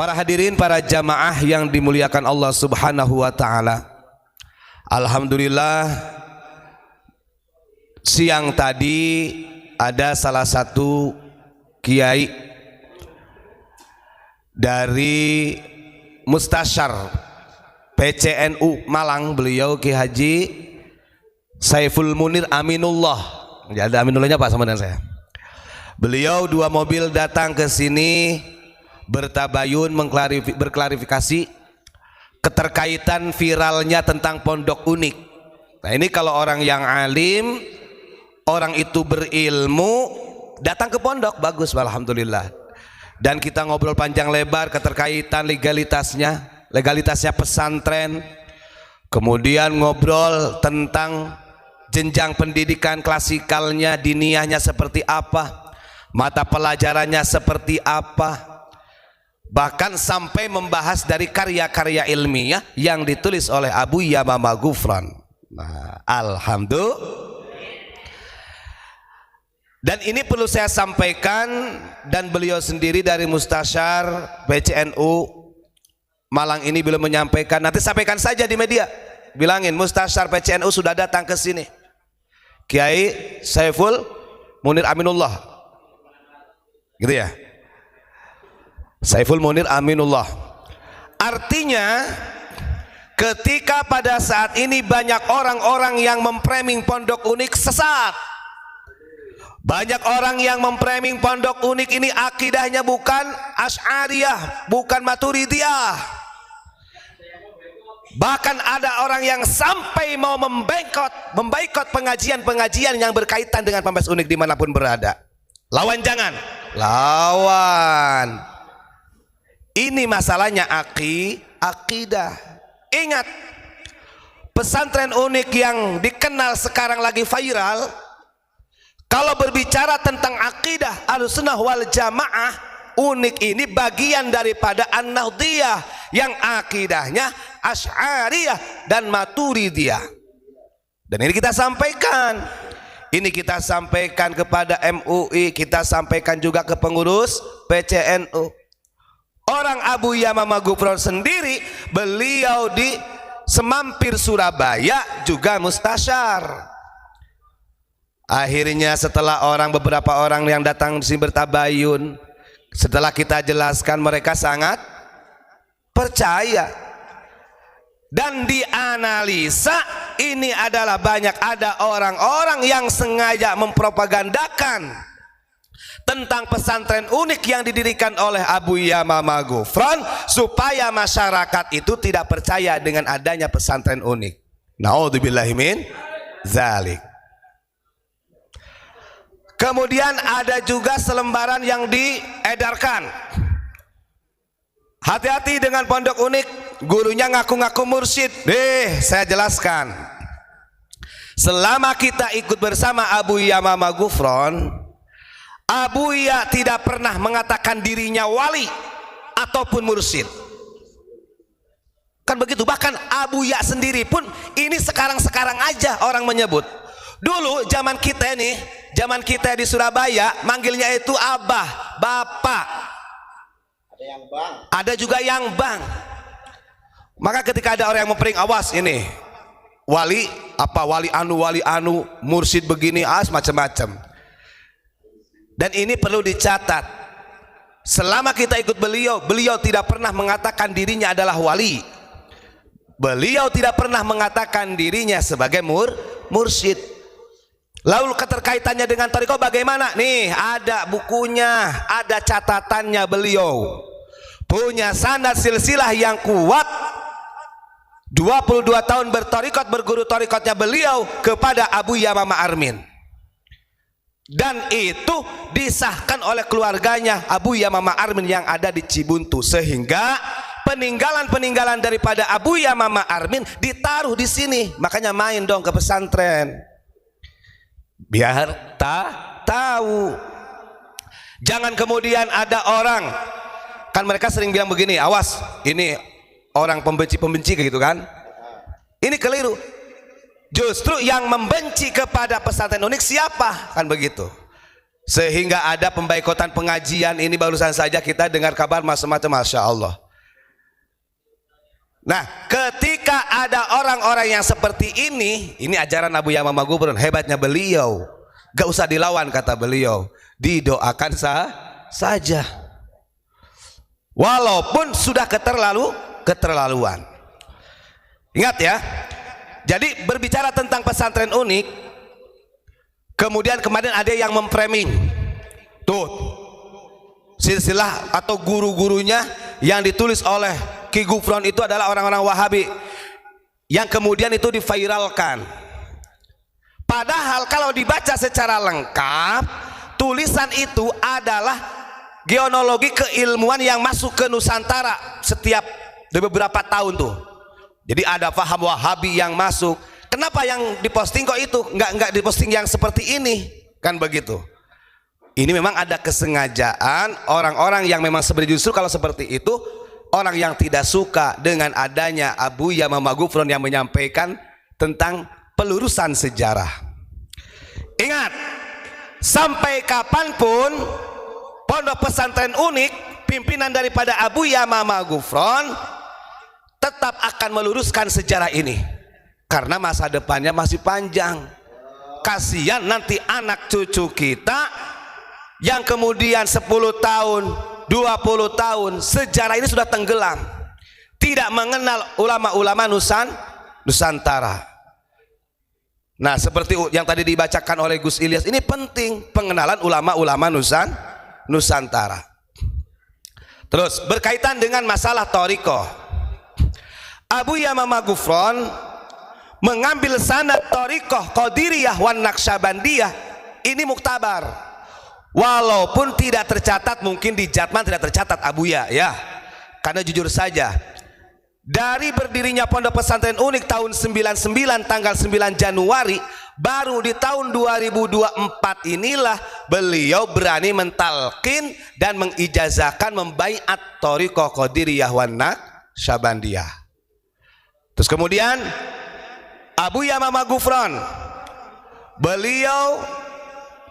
Para hadirin, para jamaah yang dimuliakan Allah Subhanahu wa taala. Alhamdulillah, siang tadi ada salah satu kiai dari Mustasyar PCNU Malang, beliau Ki Haji Saiful Munir Aminullah. Ada Aminullahnya Pak sama dengan saya. Beliau 2 mobil datang ke sini bertabayun berklarifikasi keterkaitan viralnya tentang pondok unik. Nah, ini kalau orang yang alim, orang itu berilmu, datang ke pondok bagus, alhamdulillah. Dan kita ngobrol panjang lebar keterkaitan legalitasnya pesantren. Kemudian ngobrol tentang jenjang pendidikan klasikalnya, diniyahnya seperti apa, mata pelajarannya seperti apa. Bahkan sampai membahas dari karya-karya ilmiah yang ditulis oleh Abu Yamamah Ghufran. Nah, alhamdulillah. Dan ini perlu saya sampaikan, dan beliau sendiri dari Mustasyar PCNU Malang ini belum menyampaikan. Nanti sampaikan saja di media, bilangin Mustasyar PCNU sudah datang ke sini, Kiai Saiful Munir Aminullah, gitu ya, Saiful Munir Aminullah. Artinya ketika pada saat ini banyak orang-orang yang memframing pondok unik sesat, banyak orang yang memframing pondok unik ini akidahnya bukan Asy'ariyah, bukan Maturidiyah. Bahkan ada orang yang sampai mau memboikot pengajian-pengajian yang berkaitan dengan pembahas unik dimanapun berada. Lawan jangan, lawan. Ini masalahnya akidah. Ingat, pesantren unik yang dikenal sekarang lagi viral, kalau berbicara tentang akidah Ahlussunnah wal Jamaah, unik ini bagian daripada An-Nahdiyah yang akidahnya Asy'ariyah dan Maturidiyah. Dan ini kita sampaikan. Ini kita sampaikan kepada MUI, kita sampaikan juga ke pengurus PCNU. Orang Abu Yamamah Ghufran sendiri, beliau di Semampir Surabaya juga mustasyar. Akhirnya setelah beberapa orang yang datang di sini bertabayun, setelah kita jelaskan, mereka sangat percaya. Dan dianalisa, ini adalah ada orang-orang yang sengaja mempropagandakan tentang pesantren unik yang didirikan oleh Abu Yamamah Ghufran supaya masyarakat itu tidak percaya dengan adanya pesantren unik. Na'udzubillahi min dzalik. Kemudian ada juga selembaran yang diedarkan. Hati-hati dengan pondok unik, gurunya ngaku-ngaku mursyid. Saya jelaskan. Selama kita ikut bersama Abu Yamamah Ghufran, Abu Ya tidak pernah mengatakan dirinya wali ataupun mursyid. Kan begitu. Bahkan Abu Ya sendiri pun ini sekarang-sekarang aja orang menyebut. Dulu zaman kita di Surabaya manggilnya itu abah, bapak. Ada yang bang. Ada juga yang bang. Maka ketika ada orang yang mempering, awas ini wali apa, wali anu, mursyid begini, macam-macam. Dan ini perlu dicatat. Selama kita ikut beliau tidak pernah mengatakan dirinya adalah wali. Beliau tidak pernah mengatakan dirinya sebagai mursyid. Lalu keterkaitannya dengan thariqah bagaimana? Nih, ada bukunya, ada catatannya. Beliau punya sanad silsilah yang kuat. 22 tahun berthariqat, berguru thariqatnya beliau kepada Abu Yamamah Armin. Dan itu disahkan oleh keluarganya Abu Yamamah Armin yang ada di Cibuntu, sehingga peninggalan daripada Abu Yamamah Armin ditaruh di sini. Makanya main dong ke pesantren biar tahu. Jangan kemudian ada orang, kan mereka sering bilang begini, awas ini orang pembenci kayak gitu kan. Ini keliru. Justru yang membenci kepada pesantren unik siapa? Kan begitu. sehingga ada pemboikotan pengajian. Ini barusan saja kita dengar kabar macam-macam, Masya Allah. Nah, ketika ada orang-orang yang seperti ini ajaran Abu Yamamah Gufron. Hebatnya beliau, gak usah dilawan, kata beliau, didoakan saja walaupun sudah keterlaluan. Ingat ya, jadi berbicara tentang pesantren unik, kemudian kemarin ada yang memframing tuh silsilah atau guru-gurunya yang ditulis oleh Ki Gufron itu adalah orang-orang Wahabi, yang kemudian itu diviralkan. Padahal kalau dibaca secara lengkap, tulisan itu adalah geonologi keilmuan yang masuk ke Nusantara setiap beberapa tahun tuh. Jadi ada paham Wahabi yang masuk. Kenapa yang diposting kok itu nggak diposting yang seperti ini, kan begitu. Ini memang ada kesengajaan orang-orang yang memang sebenarnya justru kalau seperti itu orang yang tidak suka dengan adanya Abu Yamamah Gufron yang menyampaikan tentang pelurusan sejarah. Ingat, sampai kapanpun Pondok Pesantren Unik pimpinan daripada Abu Yamamah Gufron tetap akan meluruskan sejarah ini karena masa depannya masih panjang. Kasihan nanti anak cucu kita yang kemudian 10 tahun 20 tahun sejarah ini sudah tenggelam, tidak mengenal ulama-ulama Nusantara. Nah, seperti yang tadi dibacakan oleh Gus Ilyas, ini penting pengenalan ulama-ulama Nusantara. Terus berkaitan dengan masalah thariqah, Abu Yamamah Gufron mengambil sanad thariqah Qadiriyah wan Naqsyabandiyah ini muktabar, walaupun tidak tercatat, mungkin di Jatman tidak tercatat Abu ya, karena jujur saja dari berdirinya Pondok Pesantren Unik tahun 99 tanggal 9 Januari, baru di tahun 2024 inilah beliau berani mentalkin dan mengijazahkan membaiat thariqah Qadiriyah wan Naqsyabandiyah. Terus kemudian Abu Yamamah Gufron beliau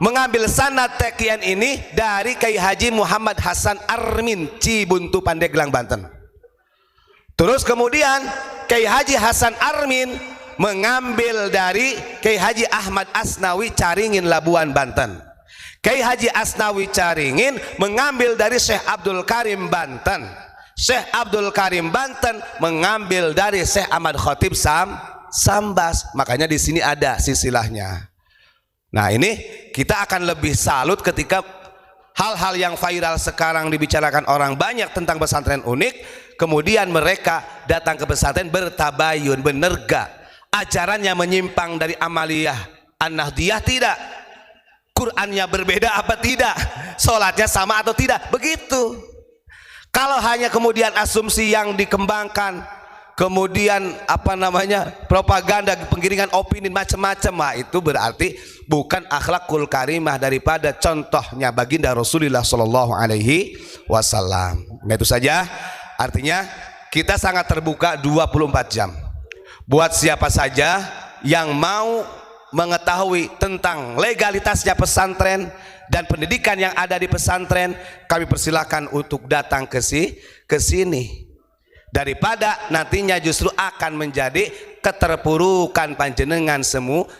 mengambil sanad tekian ini dari Kiai Haji Muhammad Hasan Armin Cibuntu Pandeglang Banten. Terus kemudian Kiai Haji Hasan Armin mengambil dari Kiai Haji Ahmad Asnawi Caringin Labuan Banten. Kiai Haji Asnawi Caringin mengambil dari Syekh Abdul Karim Banten. Syekh Abdul Karim Banten mengambil dari Syekh Ahmad Khotib Sambas. Makanya di sini ada silsilahnya. Nah, ini kita akan lebih salut ketika hal-hal yang viral sekarang dibicarakan orang banyak tentang pesantren unik, kemudian mereka datang ke pesantren bertabayun, bener gak ajarannya menyimpang dari amaliyah an-nahdiyah, tidak, Qurannya berbeda apa tidak, sholatnya sama atau tidak, begitu. Kalau hanya kemudian asumsi yang dikembangkan, kemudian propaganda, penggiringan opini macam-macam, itu berarti bukan akhlakul karimah daripada contohnya baginda Rasulullah Shallallahu Alaihi Wasallam. Nah, itu saja, artinya kita sangat terbuka 24 jam buat siapa saja yang mau mengetahui tentang legalitasnya pesantren dan pendidikan yang ada di pesantren. Kami persilahkan untuk datang ke sini, daripada nantinya justru akan menjadi keterpurukan panjenengan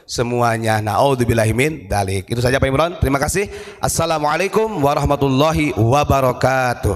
semuanya. Naudzubillahi min dzalik. Itu saja Pak Imron. Terima kasih. Assalamualaikum warahmatullahi wabarakatuh.